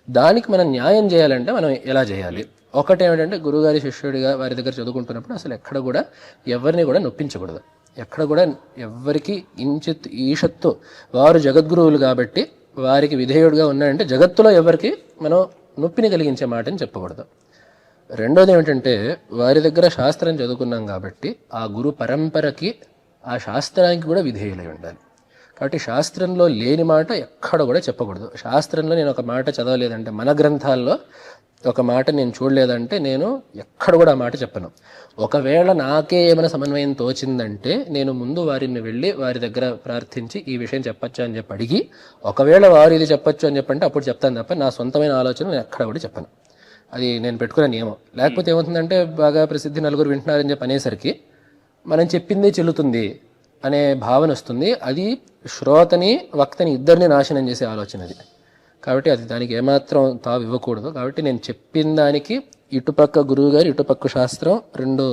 దానికి మనం న్యాయం చేయాలంటే మనం ఎలా చేయాలి? ఒకటేమిటంటే గురువుగారి శిష్యుడిగా వారి దగ్గర చదువుకుంటున్నప్పుడు అసలు ఎక్కడ కూడా ఎవరిని కూడా నొప్పించకూడదు. ఎక్కడ కూడా ఎవ్వరికి ఇంచిత్ ఈషత్తు, వారు జగద్గురువులు కాబట్టి వారికి విధేయుడిగా ఉన్నాయంటే జగత్తులో ఎవరికి మనం నొప్పిని కలిగించే మాటని చెప్పకూడదు. రెండోది ఏమిటంటే వారి దగ్గర శాస్త్రం చదువుకున్నాం కాబట్టి ఆ గురు పరంపరకి ఆ శాస్త్రానికి కూడా విధేయులై ఉండాలి. కాబట్టి శాస్త్రంలో లేని మాట ఎక్కడ కూడా చెప్పకూడదు. శాస్త్రంలో నేను ఒక మాట చదవలేదంటే, మన గ్రంథాల్లో ఒక మాట నేను చూడలేదంటే నేను ఎక్కడ కూడా ఆ మాట చెప్పను. ఒకవేళ నాకే ఏమైనా సమన్వయం తోచిందంటే నేను ముందు వారిని వెళ్ళి వారి దగ్గర ప్రార్థించి ఈ విషయం చెప్పచ్చు అని చెప్పి అడిగి, ఒకవేళ వారు ఇది చెప్పచ్చు అని చెప్పంటే అప్పుడు చెప్తాను తప్ప నా సొంతమైన ఆలోచన నేను ఎక్కడ కూడా చెప్పను. అది నేను పెట్టుకునే నియమం. లేకపోతే ఏమవుతుందంటే బాగా ప్రసిద్ధి నలుగురు వింటున్నారని చెప్పి అనేసరికి మనం చెప్పిందే చెల్లుతుంది అనే భావన వస్తుంది. అది శ్రోతని వక్తని ఇద్దరిని నాశనం చేసే ఆలోచన అది. కాబట్టి అది దానికి ఏమాత్రం తావు ఇవ్వకూడదు. కాబట్టి నేను చెప్పిన దానికి ఇటుపక్క గురువు గారు ఇటుపక్క శాస్త్రం రెండు